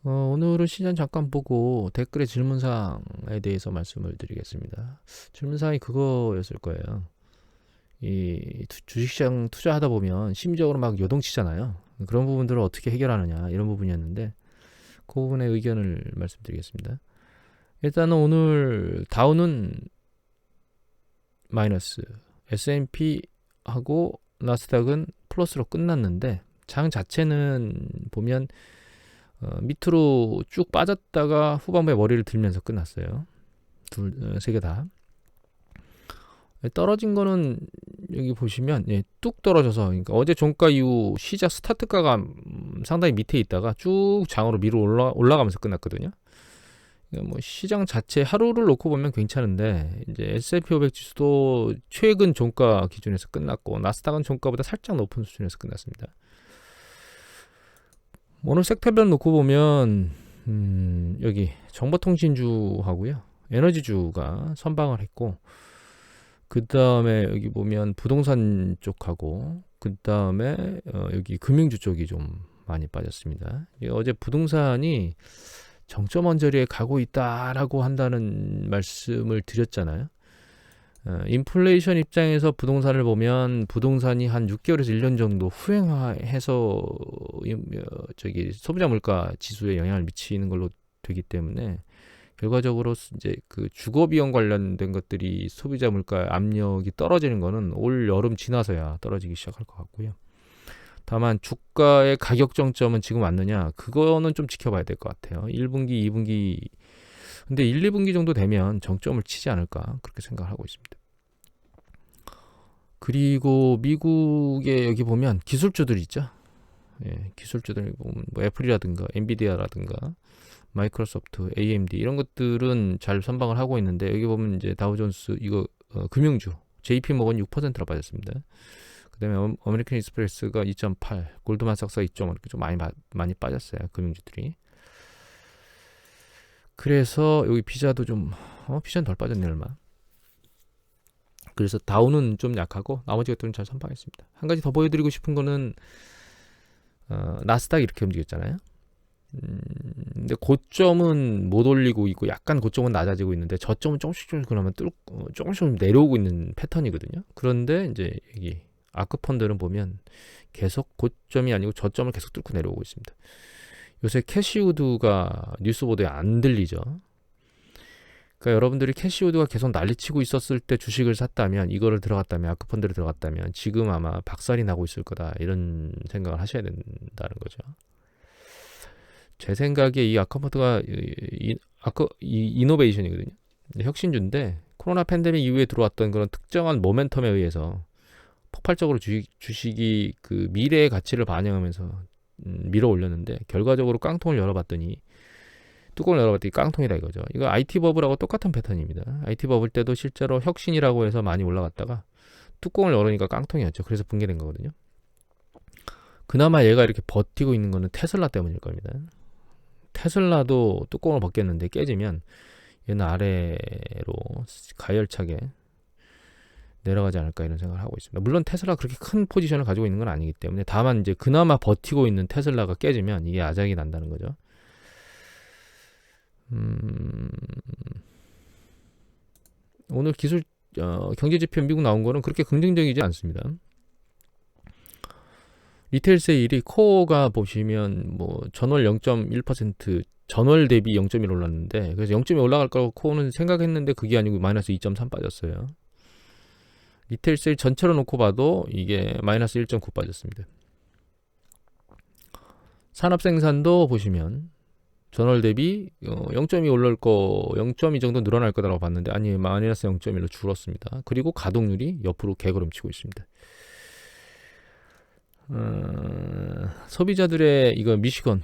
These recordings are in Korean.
오늘은 시장 잠깐 보고 댓글의 질문사항에 대해서 말씀을 드리겠습니다. 질문사항이 그거였을 거예요. 주식시장 투자하다 보면 심리적으로 막 요동치잖아요. 그런 부분들을 어떻게 해결하느냐 이런 부분이었는데 그 부분의 의견을 말씀드리겠습니다. 일단은 오늘 다우는 마이너스, S&P하고 나스닥은 플러스로 끝났는데 장 자체는 보면 밑으로 쭉 빠졌다가 후반부에 머리를 들면서 끝났어요. 세 개 다. 떨어진 거는 여기 보시면 뚝 떨어져서, 그러니까 어제 종가 이후 시작 스타트가가 상당히 밑에 있다가 쭉 장으로 밀어 올라가면서 끝났거든요. 그러니까 뭐 시장 자체 하루를 놓고 보면 괜찮은데 이제 S&P 500 지수도 최근 종가 기준에서 끝났고 나스닥은 종가보다 살짝 높은 수준에서 끝났습니다. 오늘 섹터별 놓고 보면 여기 정보통신주하고요, 에너지주가 선방을 했고, 그 다음에 여기 보면 부동산 쪽하고, 그 다음에 여기 금융주 쪽이 좀 많이 빠졌습니다. 어제 부동산이 정점 언저리에 가고 있다라고 한다는 말씀을 드렸잖아요. 인플레이션 입장에서 부동산을 보면 부동산이 한 6개월에서 1년 정도 후행해서 소비자 물가 지수에 영향을 미치는 걸로 되기 때문에 결과적으로 이제 그 주거 비용 관련된 것들이 소비자 물가 압력이 떨어지는 거는 올 여름 지나서야 떨어지기 시작할 것 같고요. 다만 주가의 가격 정점은 지금 왔느냐, 그거는 좀 지켜봐야 될 것 같아요. 1분기, 2분기, 근데 1, 2분기 정도 되면 정점을 치지 않을까 그렇게 생각을 하고 있습니다. 그리고 미국에 여기 보면 기술주들 있죠. 기술주들 보면 뭐 애플이라든가 엔비디아라든가 마이크로소프트, AMD 이런 것들은 잘 선방을 하고 있는데, 여기 보면 이제 다우존스 이거 금융주 JP모건 6%나 빠졌습니다. 그다음에 아메리칸 익스프레스가 2.8, 골드만삭스가 2.5 이렇게 좀 많이 빠졌어요, 금융주들이. 그래서 여기 비자도 좀 비자는 덜 빠졌네 얼마. 그래서 다우는 좀 약하고 나머지 것들은 잘 선방했습니다. 한 가지 더 보여드리고 싶은 거는 나스닥 이렇게 움직였잖아요. 근데 고점은 못 올리고 있고 약간 고점은 낮아지고 있는데 저점은 조금씩 그러면 조금씩 내려오고 있는 패턴이거든요. 그런데 이제 여기 아크펀들은 보면 계속 고점이 아니고 저점을 계속 뚫고 내려오고 있습니다. 요새 캐시우드가 뉴스보도에 안 들리죠. 그러니까 여러분들이 캐시우드가 계속 난리치고 있었을 때 주식을 샀다면, 이거를 들어갔다면, 아크펀드를 들어갔다면 지금 아마 박살이 나고 있을 거다 이런 생각을 하셔야 된다는 거죠. 제 생각에 이 아크펀드가 이노베이션이거든요. 혁신주인데 코로나 팬데믹 이후에 들어왔던 그런 특정한 모멘텀에 의해서 폭발적으로 주식이 그 미래의 가치를 반영하면서 밀어 올렸는데, 결과적으로 깡통을 열어봤더니 뚜껑을 열어봤더니 깡통이다 이거죠. 이거 IT 버블하고 똑같은 패턴입니다. IT 버블 때도 실제로 혁신이라고 해서 많이 올라갔다가 뚜껑을 열으니까 깡통이었죠. 그래서 붕괴된 거거든요. 그나마 얘가 이렇게 버티고 있는 거는 테슬라 때문일 겁니다. 테슬라도 뚜껑을 벗겼는데 깨지면 얘는 아래로 가열차게 내려가지 않을까 이런 생각을 하고 있습니다. 물론 테슬라 그렇게 큰 포지션을 가지고 있는 건 아니기 때문에, 다만 이제 그나마 버티고 있는 테슬라가 깨지면 이게 아작이 난다는 거죠. 오늘 경제 지표 미국 나온 거는 그렇게 긍정적이지 않습니다. 리테일 세일이 코어가 보시면 뭐 전월 0.1%, 전월 대비 0.1 올랐는데, 그래서 0.2 올라갈 거라고 코어는 생각했는데 그게 아니고 마이너스 2.3 빠졌어요. 리테일 세일 전체로 놓고 봐도 이게 마이너스 1.9 빠졌습니다. 산업 생산도 보시면 전월 대비 0.2 올라올 거, 0.2 정도 늘어날 거라고 봤는데 아니 마이너스 0.1로 줄었습니다. 그리고 가동률이 옆으로 개걸음치고 있습니다. 소비자들의 이거 미시건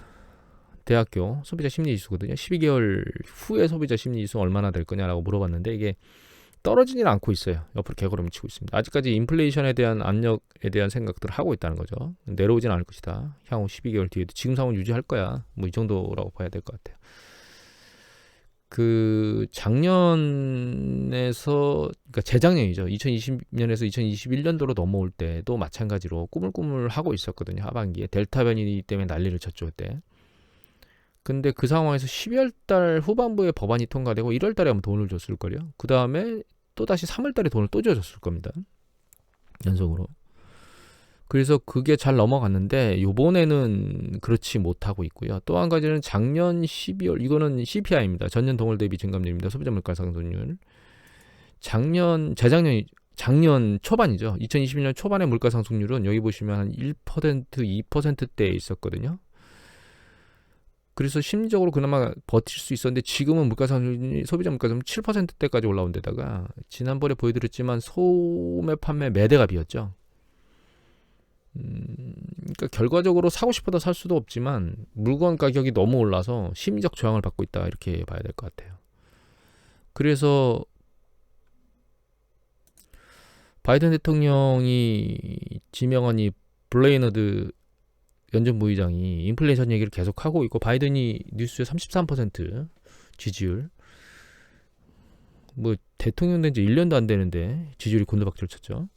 대학교 소비자 심리지수거든요. 12개월 후에 소비자 심리지수 얼마나 될 거냐라고 물어봤는데 이게 떨어지지는 않고 있어요. 옆으로 개걸음을 치고 있습니다. 아직까지 인플레이션에 대한 압력에 대한 생각들을 하고 있다는 거죠. 내려오지는 않을 것이다. 향후 12개월 뒤에도 지금 상황을 유지할 거야. 뭐 이 정도라고 봐야 될 것 같아요. 그 작년에서, 그러니까 재작년이죠. 2020년에서 2021년도로 넘어올 때도 마찬가지로 꾸물꾸물 하고 있었거든요. 하반기에 델타 변이 때문에 난리를 쳤죠 그때. 근데 그 상황에서 12월 달 후반부에 법안이 통과되고 1월 달에 아마 돈을 줬을 거예요. 그 다음에 또 다시 3월 달에 돈을 또 줘줬을 겁니다. 연속으로. 그래서 그게 잘 넘어갔는데 요번에는 그렇지 못하고 있고요. 또 한 가지는 작년 12월, 이거는 CPI입니다. 전년 동월 대비 증감률입니다. 소비자 물가 상승률. 작년 초반이죠. 2021년 초반의 물가 상승률은 여기 보시면 한 1%, 2%대에 있었거든요. 그래서 심리적으로 그나마 버틸 수 있었는데 지금은 물가 상승률이 소비자 물가 상승률 7%대까지 올라온 데다가 지난번에 보여드렸지만 소매 판매 매대가 비었죠. 그러니까 결과적으로 사고 싶어도 살 수도 없지만 물건 가격이 너무 올라서 심리적 저항을 받고 있다 이렇게 봐야 될 것 같아요. 그래서 바이든 대통령이 지명한 이 블레이너드 연준 부의장이 인플레이션 얘기를 계속하고 있고 바이든이 뉴스에 33% 지지율 뭐 대통령 된 지 1년도 안 되는데 지지율이 곤두박질 쳤죠.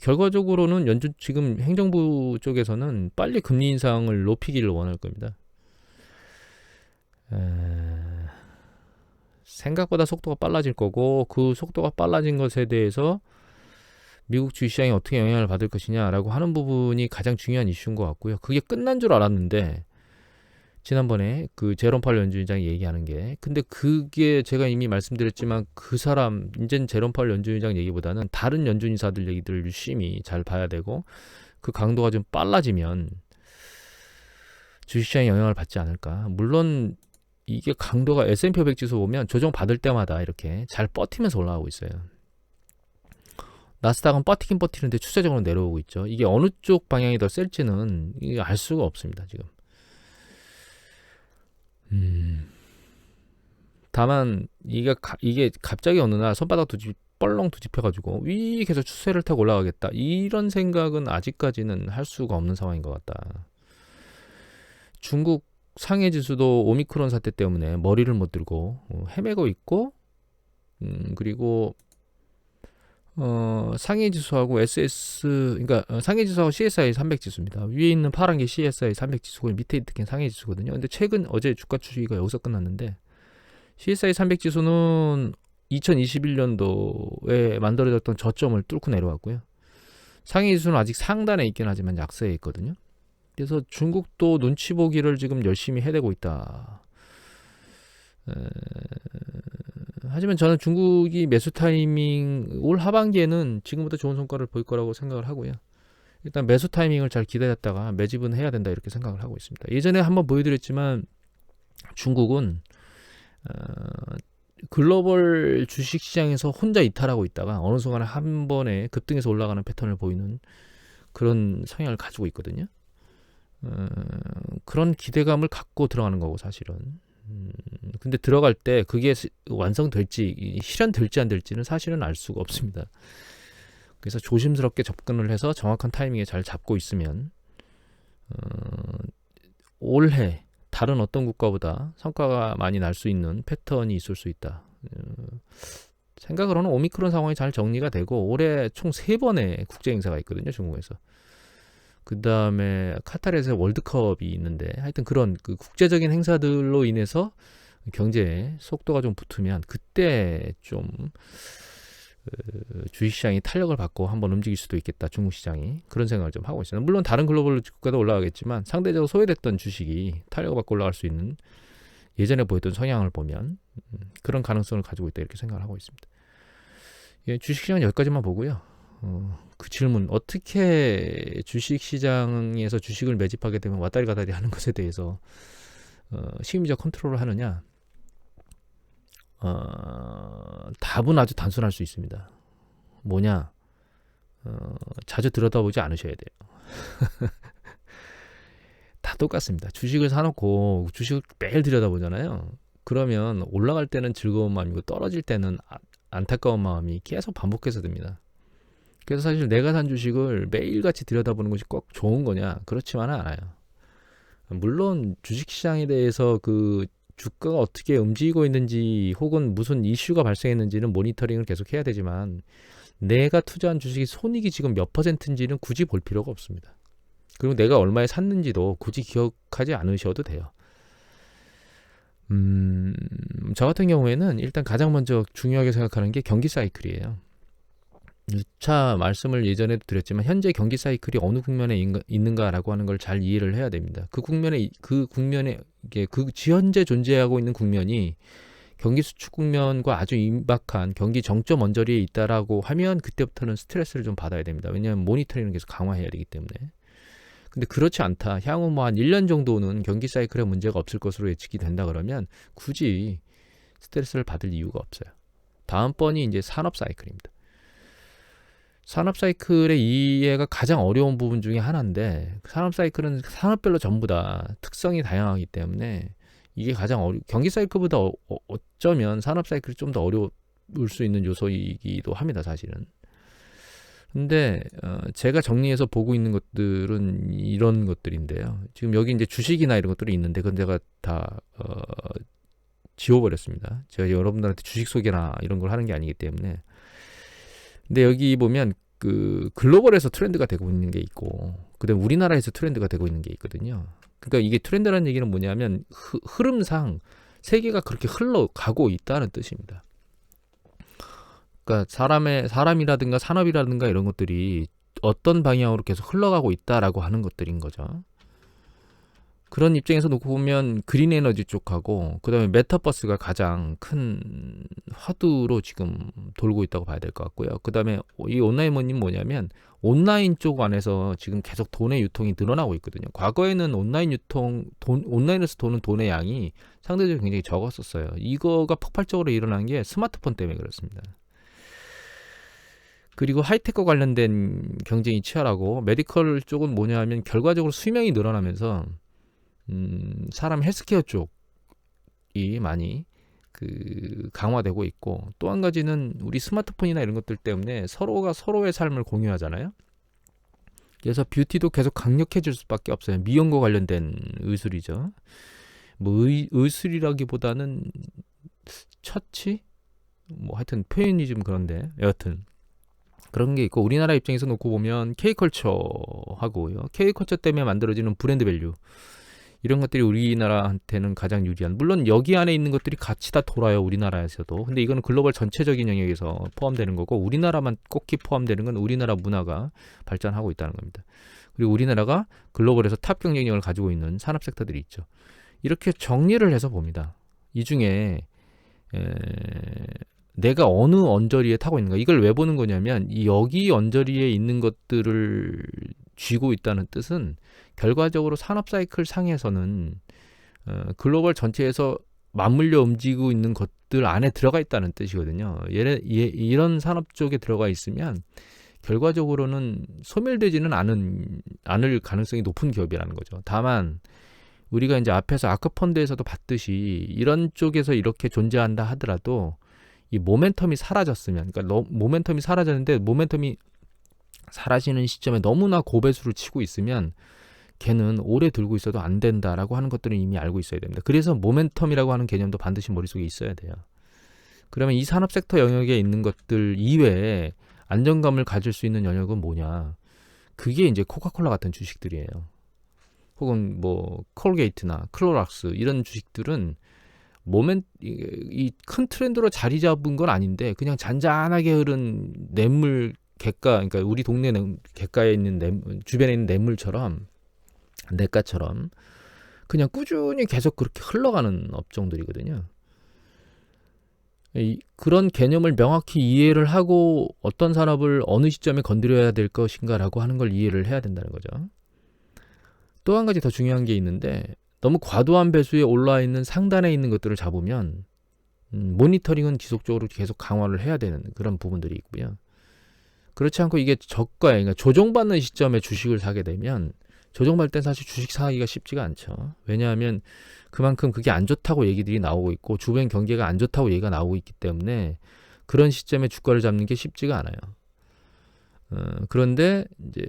결과적으로는 연준 지금 행정부 쪽에서는 빨리 금리 인상을 높이기를 원할 겁니다. 생각보다 속도가 빨라질 거고 그 속도가 빨라진 것에 대해서 미국 주식시장이 어떻게 영향을 받을 것이냐라고 하는 부분이 가장 중요한 이슈인 것 같고요. 그게 끝난 줄 알았는데 지난번에 그 제롬 파월 연준위장이 얘기하는 게 근데 그게 제가 이미 말씀드렸지만 그 사람 이젠 제롬 파월 연준위장 얘기보다는 다른 연준이사들 얘기들을 유심히 잘 봐야 되고 그 강도가 좀 빨라지면 주식시장에 영향을 받지 않을까. 물론 이게 강도가 S&P 500 지수 보면 조정 받을 때마다 이렇게 잘 버티면서 올라가고 있어요. 나스닥은 버티긴 버티는데 추세적으로 내려오고 있죠. 이게 어느 쪽 방향이 더 셀지는 알 수가 없습니다. 지금. 다만 이게 갑자기 어느 날 손바닥 뻘렁 뒤집혀가지고 위에서 추세를 타고 올라가겠다 이런 생각은 아직까지는 할 수가 없는 상황인 것 같다. 중국 상해 지수도 오미크론 사태 때문에 머리를 못 들고 헤매고 있고 그리고 상해 지수하고 그러니까 상해 지수하고 CSI 300 지수입니다. 위에 있는 파란 게 CSI 300 지수고 밑에 있는 게 상해 지수거든요. 근데 최근 어제 주가 추이가 여기서 끝났는데 CSI 300 지수는 2021년도에 만들어졌던 저점을 뚫고 내려왔고요. 상해 지수는 아직 상단에 있긴 하지만 약세에 있거든요. 그래서 중국도 눈치 보기를 지금 열심히 해대고 있다. 하지만 저는 중국이 매수 타이밍 올 하반기에는 지금보다 좋은 성과를 보일 거라고 생각을 하고요. 일단 매수 타이밍을 잘 기다렸다가 매집은 해야 된다 이렇게 생각을 하고 있습니다. 예전에 한번 보여드렸지만 중국은 글로벌 주식시장에서 혼자 이탈하고 있다가 어느 순간에 한 번에 급등해서 올라가는 패턴을 보이는 그런 성향을 가지고 있거든요. 그런 기대감을 갖고 들어가는 거고 사실은. 근데 들어갈 때 그게 완성될지 실현될지 안 될지는 사실은 알 수가 없습니다. 그래서 조심스럽게 접근을 해서 정확한 타이밍에 잘 잡고 있으면 올해 다른 어떤 국가보다 성과가 많이 날 수 있는 패턴이 있을 수 있다. 생각으로는 오미크론 상황이 잘 정리가 되고 올해 총 3번의 국제 행사가 있거든요. 중국에서. 그 다음에 카타르에서 월드컵이 있는데 하여튼 그런 그 국제적인 행사들로 인해서 경제에 속도가 좀 붙으면 그때 좀 주식시장이 탄력을 받고 한번 움직일 수도 있겠다. 중국 시장이. 그런 생각을 좀 하고 있어요. 물론 다른 글로벌 국가도 올라가겠지만 상대적으로 소외됐던 주식이 탄력을 받고 올라갈 수 있는 예전에 보였던 성향을 보면 그런 가능성을 가지고 있다. 이렇게 생각을 하고 있습니다. 예, 주식시장은 여기까지만 보고요. 그 질문 어떻게 주식시장에서 주식을 매집하게 되면 왔다리 갔다리 하는 것에 대해서 심리적 컨트롤을 하느냐 답은 아주 단순할 수 있습니다. 뭐냐 자주 들여다보지 않으셔야 돼요. 다 똑같습니다. 주식을 사놓고 주식을 매일 들여다보잖아요. 그러면 올라갈 때는 즐거운 마음이고 떨어질 때는 안타까운 마음이 계속 반복해서 듭니다. 그래서 사실 내가 산 주식을 매일같이 들여다보는 것이 꼭 좋은 거냐? 그렇지만은 않아요. 물론 주식시장에 대해서 그 주가가 어떻게 움직이고 있는지 혹은 무슨 이슈가 발생했는지는 모니터링을 계속 해야 되지만 내가 투자한 주식이 손익이 지금 몇 %인지는 굳이 볼 필요가 없습니다. 그리고 내가 얼마에 샀는지도 굳이 기억하지 않으셔도 돼요. 저 같은 경우에는 일단 가장 먼저 중요하게 생각하는 게 경기 사이클이에요. 누차 말씀을 예전에도 드렸지만 현재 경기 사이클이 어느 국면에 있는가라고 하는 걸 잘 이해를 해야 됩니다. 그 국면에 이게 현재 존재하고 있는 국면이 경기 수축 국면과 아주 임박한 경기 정점 언저리에 있다라고 하면 그때부터는 스트레스를 좀 받아야 됩니다. 왜냐하면 모니터링을 계속 강화해야 되기 때문에. 근데 그렇지 않다. 향후 뭐 한 1년 정도는 경기 사이클에 문제가 없을 것으로 예측이 된다 그러면 굳이 스트레스를 받을 이유가 없어요. 다음번이 이제 산업 사이클입니다. 산업 사이클의 이해가 가장 어려운 부분 중에 하나인데 산업 사이클은 산업별로 전부 다 특성이 다양하기 때문에 이게 가장 경기 사이클보다 어쩌면 산업 사이클이 좀 더 어려울 수 있는 요소이기도 합니다, 사실은. 근데 제가 정리해서 보고 있는 것들은 이런 것들인데요. 지금 여기 이제 주식이나 이런 것들이 있는데 그건 제가 다 지워버렸습니다. 제가 여러분들한테 주식 소개나 이런 걸 하는 게 아니기 때문에. 근데 여기 보면 그 글로벌에서 트렌드가 되고 있는 게 있고 그다음에 우리나라에서 트렌드가 되고 있는 게 있거든요. 그러니까 이게 트렌드라는 얘기는 뭐냐면 흐름상 세계가 그렇게 흘러가고 있다는 뜻입니다. 그러니까 사람이라든가 산업이라든가 이런 것들이 어떤 방향으로 계속 흘러가고 있다라고 하는 것들인 거죠. 그런 입장에서 놓고 보면 그린 에너지 쪽하고 그다음에 메타버스가 가장 큰 화두로 지금 돌고 있다고 봐야 될 것 같고요. 그다음에 이 온라인머니는 뭐냐면 온라인 쪽 안에서 지금 계속 돈의 유통이 늘어나고 있거든요. 과거에는 온라인에서 도는 돈의 양이 상대적으로 굉장히 적었었어요. 이거가 폭발적으로 일어난 게 스마트폰 때문에 그렇습니다. 그리고 하이테크와 관련된 경쟁이 치열하고 메디컬 쪽은 뭐냐면 결과적으로 수명이 늘어나면서 사람 헬스케어 쪽이 많이 강화되고 있고 또 한 가지는 우리 스마트폰이나 이런 것들 때문에 서로가 서로의 삶을 공유하잖아요. 그래서 뷰티도 계속 강력해질 수밖에 없어요. 미용과 관련된 의술이죠. 뭐 의술이라기보다는 처치? 뭐 하여튼 표현이 좀 그런데 여하튼 그런 게 있고 우리나라 입장에서 놓고 보면 K컬처하고요. K컬처 때문에 만들어지는 브랜드 밸류 이런 것들이 우리나라한테는 가장 유리한. 물론 여기 안에 있는 것들이 같이 다 돌아요. 우리나라에서도. 근데 이거는 글로벌 전체적인 영역에서 포함되는 거고 우리나라만 꼭히 포함되는 건 우리나라 문화가 발전하고 있다는 겁니다. 그리고 우리나라가 글로벌에서 탑 경쟁력을 가지고 있는 산업 섹터들이 있죠. 이렇게 정리를 해서 봅니다. 이 중에 내가 어느 언저리에 타고 있는가. 이걸 왜 보는 거냐면 여기 언저리에 있는 것들을 쥐고 있다는 뜻은 결과적으로 산업 사이클 상에서는 글로벌 전체에서 맞물려 움직이고 있는 것들 안에 들어가 있다는 뜻이거든요. 이런 산업 쪽에 들어가 있으면 결과적으로는 소멸되지는 않을 가능성이 높은 기업이라는 거죠. 다만 우리가 이제 앞에서 아크펀드에서도 봤듯이 이런 쪽에서 이렇게 존재한다 하더라도 이 모멘텀이 사라졌으면, 그러니까 모멘텀이 사라졌는데 모멘텀이 사라지는 시점에 너무나 고배수를 치고 있으면 걔는 오래 들고 있어도 안 된다라고 하는 것들은 이미 알고 있어야 됩니다. 그래서 모멘텀이라고 하는 개념도 반드시 머릿속에 있어야 돼요. 그러면 이 산업 섹터 영역에 있는 것들 이외에 안정감을 가질 수 있는 영역은 뭐냐? 그게 이제 코카콜라 같은 주식들이에요. 혹은 뭐 콜게이트나 클로락스 이런 주식들은 이 큰 트렌드로 자리 잡은 건 아닌데 그냥 잔잔하게 흐른 냇물 갯가, 그러니까 우리 동네 갯가에 있는 주변에 있는 냇물처럼 냇가처럼 그냥 꾸준히 계속 그렇게 흘러가는 업종들이거든요. 그런 개념을 명확히 이해를 하고 어떤 산업을 어느 시점에 건드려야 될 것인가라고 하는 걸 이해를 해야 된다는 거죠. 또 한 가지 더 중요한 게 있는데 너무 과도한 배수에 올라와 있는 상단에 있는 것들을 잡으면 모니터링은 지속적으로 계속 강화를 해야 되는 그런 부분들이 있고요. 그렇지 않고 이게 저가에, 그러니까 조정받는 시점에 주식을 사게 되면 조정받을 땐 사실 주식 사기가 쉽지가 않죠. 왜냐하면 그만큼 그게 안 좋다고 얘기들이 나오고 있고 주변 경기가 안 좋다고 얘기가 나오고 있기 때문에 그런 시점에 주가를 잡는 게 쉽지가 않아요. 그런데 이제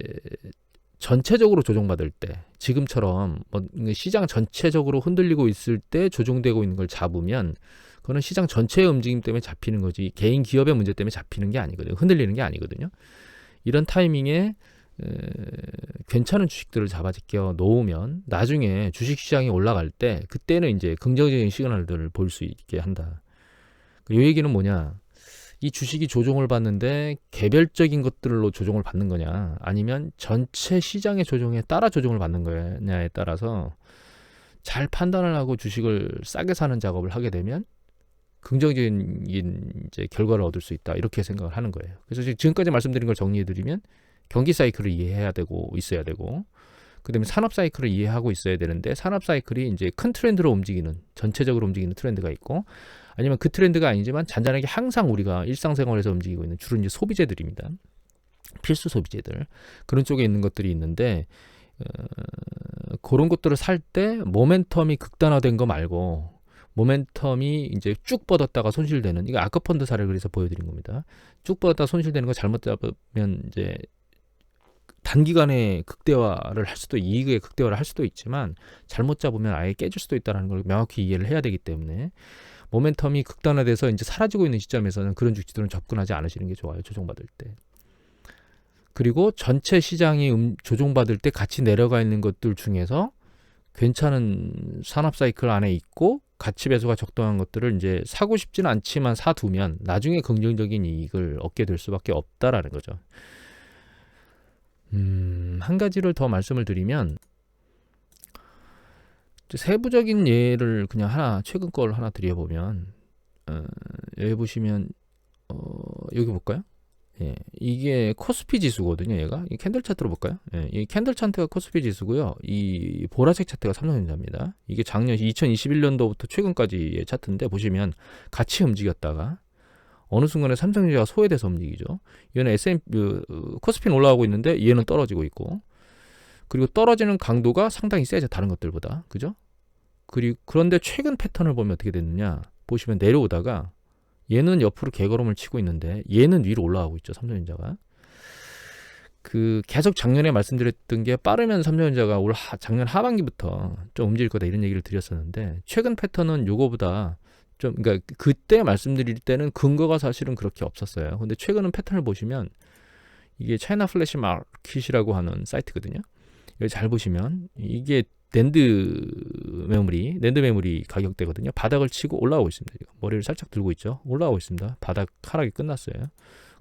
전체적으로 조정받을 때 지금처럼 뭐 시장 전체적으로 흔들리고 있을 때 조정되고 있는 걸 잡으면 그거는 시장 전체의 움직임 때문에 잡히는 거지 개인 기업의 문제 때문에 잡히는 게 아니거든요. 흔들리는 게 아니거든요. 이런 타이밍에 괜찮은 주식들을 잡아제껴 놓으면 나중에 주식시장이 올라갈 때 그때는 이제 긍정적인 시그널들을 볼 수 있게 한다. 이 얘기는 뭐냐? 이 주식이 조정을 받는데 개별적인 것들로 조정을 받는 거냐, 아니면 전체 시장의 조정에 따라 조정을 받는 거냐에 따라서 잘 판단을 하고 주식을 싸게 사는 작업을 하게 되면 긍정적인 이제 결과를 얻을 수 있다, 이렇게 생각을 하는 거예요. 그래서 지금까지 말씀드린 걸 정리해드리면 경기 사이클을 이해해야 되고 있어야 되고, 그다음에 산업 사이클을 이해하고 있어야 되는데, 산업 사이클이 이제 큰 트렌드로 움직이는, 전체적으로 움직이는 트렌드가 있고, 아니면 그 트렌드가 아니지만 잔잔하게 항상 우리가 일상생활에서 움직이고 있는 주로 이제 소비재들입니다. 필수 소비재들, 그런 쪽에 있는 것들이 있는데, 그런 것들을 살 때 모멘텀이 극단화된 거 말고, 모멘텀이 이제 쭉 뻗었다가 손실되는, 이거 아크펀드 사례를 그래서 보여드린 겁니다. 쭉 뻗었다가 손실되는 거 잘못 잡으면 이제 단기간에 극대화를 할 수도, 이익의 극대화를 할 수도 있지만 잘못 잡으면 아예 깨질 수도 있다는 걸 명확히 이해를 해야 되기 때문에, 모멘텀이 극단화돼서 이제 사라지고 있는 시점에서는 그런 주식들은 접근하지 않으시는 게 좋아요, 조정받을 때. 그리고 전체 시장이 조정받을 때 같이 내려가 있는 것들 중에서 괜찮은 산업 사이클 안에 있고 가치 배수가 적당한 것들을 이제 사고 싶지는 않지만 사두면 나중에 긍정적인 이익을 얻게 될 수밖에 없다라는 거죠. 한 가지를 더 말씀을 드리면, 세부적인 예를 그냥 하나, 최근 걸 하나 드려보면, 여기 보시면, 여기 볼까요? 예, 이게 코스피 지수거든요, 얘가. 이 캔들 차트로 볼까요? 예, 이 캔들 차트가 코스피 지수고요. 이 보라색 차트가 삼성전자입니다. 이게 작년 2021년도부터 최근까지의 차트인데, 보시면 같이 움직였다가 어느 순간에 삼성전자가 소외돼서 움직이죠. 얘는 코스피는 올라가고 있는데 얘는 떨어지고 있고, 그리고 떨어지는 강도가 상당히 세죠, 다른 것들보다. 그죠? 그런데 최근 패턴을 보면 어떻게 됐느냐, 보시면 내려오다가 얘는 옆으로 개걸음을 치고 있는데 얘는 위로 올라가고 있죠, 삼성전자가. 계속 작년에 말씀드렸던 게, 빠르면 삼성전자가 작년 하반기부터 좀 움직일 거다, 이런 얘기를 드렸었는데, 최근 패턴은 요거보다 좀, 그러니까 그때 말씀드릴 때는 근거가 사실은 그렇게 없었어요. 근데 최근은 패턴을 보시면, 이게 차이나 플래시 마켓이라고 하는 사이트거든요. 여기 잘 보시면 이게 낸드 메모리 가격대거든요. 바닥을 치고 올라오고 있습니다. 머리를 살짝 들고 있죠. 올라오고 있습니다. 바닥 하락이 끝났어요.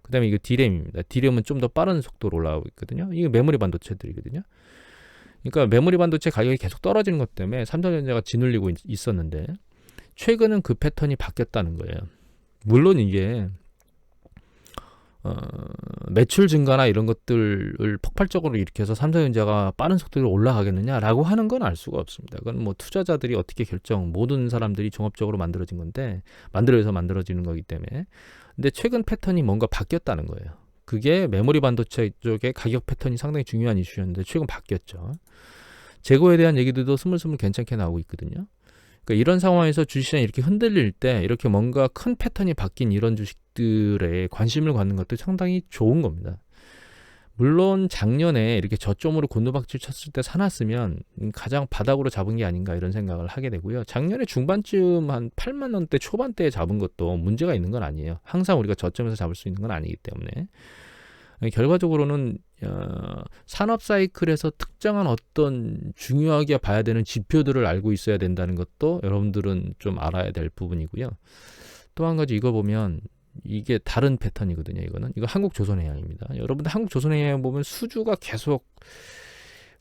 그 다음에 이거 D램입니다. D램은 좀 더 빠른 속도로 올라오고 있거든요. 이게 메모리 반도체들이거든요. 그러니까 메모리 반도체 가격이 계속 떨어지는 것 때문에 삼성전자가 짓눌리고 있었는데, 최근은 그 패턴이 바뀌었다는 거예요. 물론 이게 매출 증가나 이런 것들을 폭발적으로 일으켜서 삼성전자가 빠른 속도로 올라가겠느냐라고 하는 건 알 수가 없습니다. 그건 뭐 투자자들이 어떻게 모든 사람들이 종합적으로 만들어진 건데, 만들어서 만들어지는 거기 때문에. 근데 최근 패턴이 뭔가 바뀌었다는 거예요. 그게 메모리 반도체 쪽의 가격 패턴이 상당히 중요한 이슈였는데 최근 바뀌었죠. 재고에 대한 얘기들도 스물스물 괜찮게 나오고 있거든요. 그러니까 이런 상황에서 주식시장이 이렇게 흔들릴 때, 이렇게 뭔가 큰 패턴이 바뀐 이런 주식들에 관심을 갖는 것도 상당히 좋은 겁니다. 물론 작년에 이렇게 저점으로 곤두박질 쳤을 때 사놨으면 가장 바닥으로 잡은 게 아닌가, 이런 생각을 하게 되고요. 작년에 중반쯤 한 8만 원대 초반대에 잡은 것도 문제가 있는 건 아니에요. 항상 우리가 저점에서 잡을 수 있는 건 아니기 때문에. 결과적으로는 산업 사이클에서 특정한 어떤 중요하게 봐야 되는 지표들을 알고 있어야 된다는 것도 여러분들은 좀 알아야 될 부분이고요. 또 한 가지, 이거 보면 이게 다른 패턴이거든요. 이거 한국조선해양입니다. 여러분들 한국조선해양 보면 수주가 계속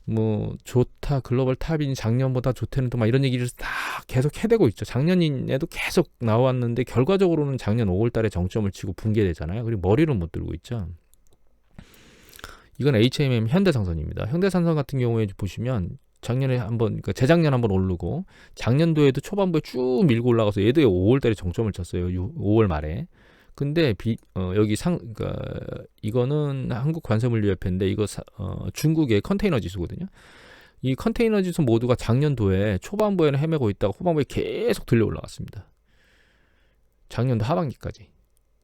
뭐 좋다, 글로벌 탑이니 작년보다 좋다는 또 막 이런 얘기를 다 계속 해대고 있죠. 작년에도 계속 나왔는데 결과적으로는 작년 5월 달에 정점을 치고 붕괴되잖아요. 그리고 머리를 못 들고 있죠. 이건 HMM 현대상선입니다. 현대상선 같은 경우에 보시면 작년에 한번, 그러니까 재작년 한번 오르고 작년도에도 초반부에 쭉 밀고 올라가서 얘도 5월 달에 정점을 쳤어요. 5월 말에. 근데 여기 그러니까 이거는 한국관세물류협회인데, 이거 중국의 컨테이너 지수거든요. 이 컨테이너 지수 모두가 작년도에 초반부에는 헤매고 있다가 후반부에 계속 들려 올라갔습니다. 작년도 하반기까지.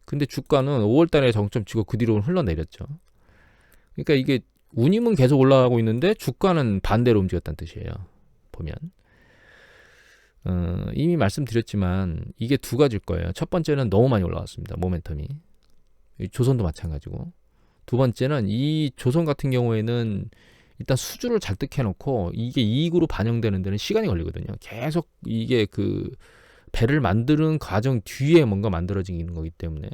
근데 주가는 5월 달에 정점 치고 그 뒤로는 흘러내렸죠. 그러니까 이게 운임은 계속 올라가고 있는데 주가는 반대로 움직였다는 뜻이에요. 보면 이미 말씀드렸지만 이게 두 가지일 거예요. 첫 번째는 너무 많이 올라갔습니다. 모멘텀이. 조선도 마찬가지고. 두 번째는 이 조선 같은 경우에는 일단 수주를 잘득해 놓고 이게 이익으로 반영되는 데는 시간이 걸리거든요. 계속 이게 그 배를 만드는 과정 뒤에 뭔가 만들어지는 거기 때문에,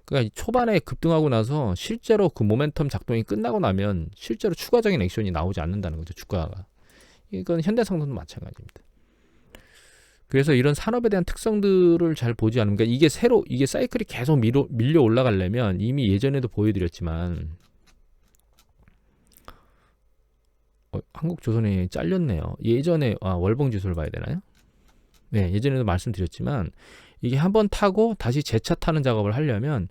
그러니까 초반에 급등하고 나서 실제로 그 모멘텀 작동이 끝나고 나면 실제로 추가적인 액션이 나오지 않는다는 거죠, 주가가. 이건 현대상선도 마찬가지입니다. 그래서 이런 산업에 대한 특성들을 잘 보지 않으면, 그러니까 이게 사이클이 계속 밀려 올라가려면, 이미 예전에도 보여드렸지만 한국조선이 잘렸네요. 예전에 월봉지수를 봐야 되나요? 네, 예전에도 말씀드렸지만 이게 한번 타고 다시 재차 타는 작업을 하려면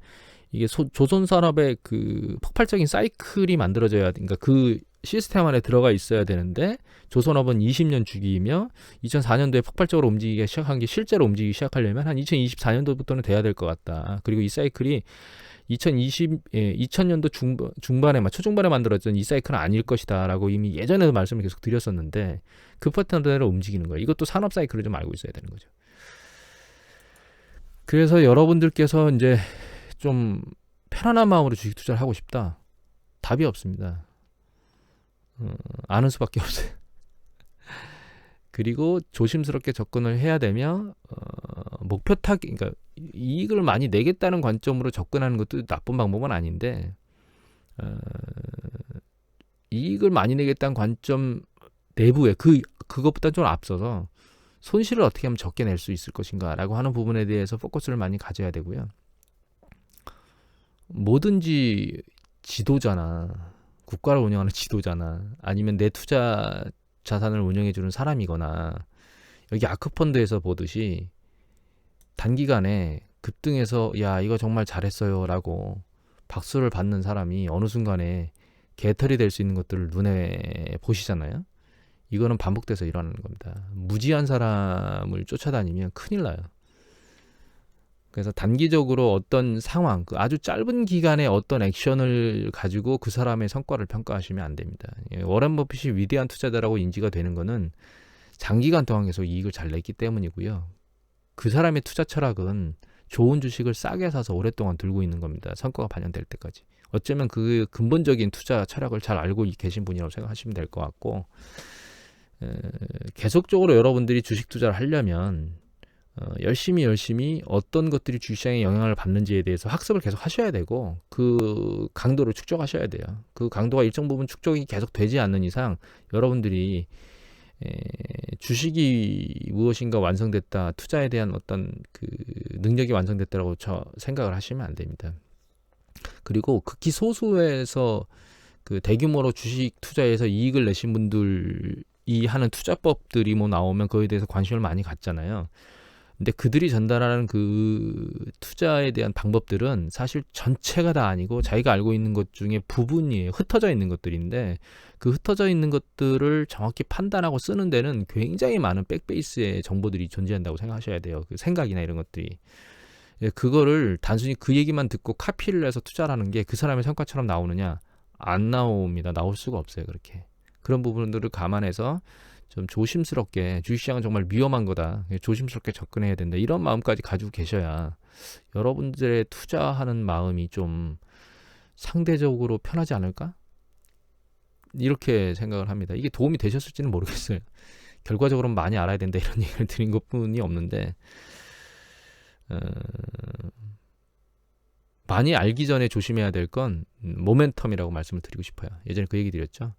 이게 조선산업의 그 폭발적인 사이클이 만들어져야, 그러니까 그 시스템 안에 들어가 있어야 되는데, 조선업은 20년 주기이며 2004년도에 폭발적으로 움직이기 시작한 게 실제로 움직이기 시작하려면 한 2024년도부터는 돼야 될 것 같다. 그리고 이 사이클이 2000년도 중반에 초중반에 만들어졌던 이 사이클은 아닐 것이다 라고 이미 예전에도 말씀을 계속 드렸었는데, 그 패턴대로 움직이는 거예요. 이것도 산업 사이클을 좀 알고 있어야 되는 거죠. 그래서 여러분들께서 이제 좀 편안한 마음으로 주식 투자를 하고 싶다, 답이 없습니다. 아는 수밖에 없어요. 그리고 조심스럽게 접근을 해야 되며, 목표 그러니까 이익을 많이 내겠다는 관점으로 접근하는 것도 나쁜 방법은 아닌데, 이익을 많이 내겠다는 관점 내부에 그것보다 좀 앞서서 손실을 어떻게 하면 적게 낼 수 있을 것인가라고 하는 부분에 대해서 포커스를 많이 가져야 되고요. 뭐든지 지도자나 국가를 운영하는 지도자나 아니면 내 투자 자산을 운영해주는 사람이거나, 여기 아크펀드에서 보듯이 단기간에 급등해서 야 이거 정말 잘했어요 라고 박수를 받는 사람이 어느 순간에 개털이 될 수 있는 것들을 눈에 보시잖아요. 이거는 반복돼서 일어나는 겁니다. 무지한 사람을 쫓아다니면 큰일 나요. 그래서 단기적으로 어떤 상황, 아주 짧은 기간에 어떤 액션을 가지고 그 사람의 성과를 평가하시면 안 됩니다. 워런 버핏이 위대한 투자자라고 인지가 되는 거는 장기간 동안 계속 이익을 잘 냈기 때문이고요. 그 사람의 투자 철학은 좋은 주식을 싸게 사서 오랫동안 들고 있는 겁니다. 성과가 반영될 때까지. 어쩌면 그 근본적인 투자 철학을 잘 알고 계신 분이라고 생각하시면 될 것 같고, 계속적으로 여러분들이 주식 투자를 하려면 열심히 어떤 것들이 주식시장에 영향을 받는지에 대해서 학습을 계속 하셔야 되고, 그 강도를 축적하셔야 돼요. 그 강도가 일정 부분 축적이 계속 되지 않는 이상 여러분들이 주식이 무엇인가 완성됐다, 투자에 대한 어떤 그 능력이 완성됐다라고 생각을 하시면 안 됩니다. 그리고 극히 소수에서 그 대규모로 주식 투자에서 이익을 내신 분들이 하는 투자법들이 뭐 나오면 그거에 대해서 관심을 많이 갖잖아요. 근데 그들이 전달하는 그 투자에 대한 방법들은 사실 전체가 다 아니고 자기가 알고 있는 것 중에 부분이에요. 흩어져 있는 것들인데, 그 흩어져 있는 것들을 정확히 판단하고 쓰는 데는 굉장히 많은 백베이스의 정보들이 존재한다고 생각하셔야 돼요. 그 생각이나 이런 것들이. 그거를 단순히 그 얘기만 듣고 카피를 해서 투자를 하는 게 그 사람의 성과처럼 나오느냐? 안 나옵니다. 나올 수가 없어요. 그렇게. 그런 부분들을 감안해서 좀 조심스럽게, 주식시장은 정말 위험한 거다, 조심스럽게 접근해야 된다, 이런 마음까지 가지고 계셔야 여러분들의 투자하는 마음이 좀 상대적으로 편하지 않을까? 이렇게 생각을 합니다. 이게 도움이 되셨을지는 모르겠어요. 결과적으로는 많이 알아야 된다 이런 얘기를 드린 것뿐이 없는데, 많이 알기 전에 조심해야 될 건 모멘텀이라고 말씀을 드리고 싶어요. 예전에 그 얘기 드렸죠.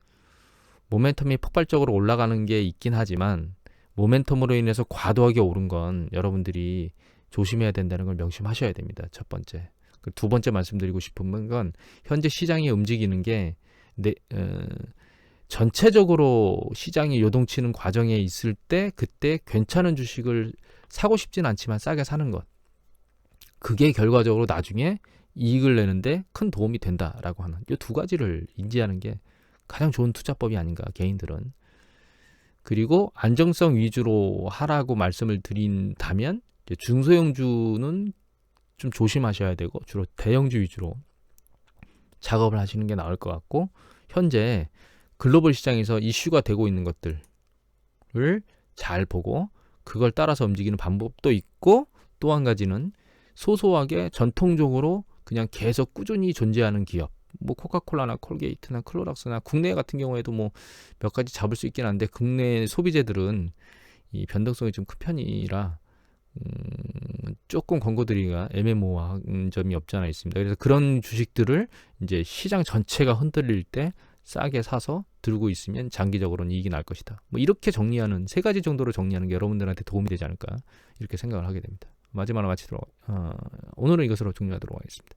모멘텀이 폭발적으로 올라가는 게 있긴 하지만 모멘텀으로 인해서 과도하게 오른 건 여러분들이 조심해야 된다는 걸 명심하셔야 됩니다. 첫 번째. 두 번째 말씀드리고 싶은 건, 현재 시장이 움직이는 게 전체적으로 시장이 요동치는 과정에 있을 때 그때 괜찮은 주식을 사고 싶진 않지만 싸게 사는 것, 그게 결과적으로 나중에 이익을 내는데 큰 도움이 된다라고 하는 이 두 가지를 인지하는 게 가장 좋은 투자법이 아닌가, 개인들은. 그리고 안정성 위주로 하라고 말씀을 드린다면 중소형주는 좀 조심하셔야 되고, 주로 대형주 위주로 작업을 하시는 게 나을 것 같고, 현재 글로벌 시장에서 이슈가 되고 있는 것들을 잘 보고 그걸 따라서 움직이는 방법도 있고, 또 한 가지는 소소하게 전통적으로 그냥 계속 꾸준히 존재하는 기업, 뭐 코카콜라나 콜게이트나 클로락스나 국내 같은 경우에도 뭐 몇 가지 잡을 수 있긴 한데 국내 소비재들은 이 변동성이 좀 큰 편이라 조금 권고드리기가 애매모호한 점이 없지 않아 있습니다. 그래서 그런 주식들을 이제 시장 전체가 흔들릴 때 싸게 사서 들고 있으면 장기적으로는 이익이 날 것이다. 뭐 이렇게 정리하는 세 가지 정도로 정리하는 게 여러분들한테 도움이 되지 않을까 이렇게 생각을 하게 됩니다. 마지막으로 마치도록 오늘은 이것으로 종료하도록 하겠습니다.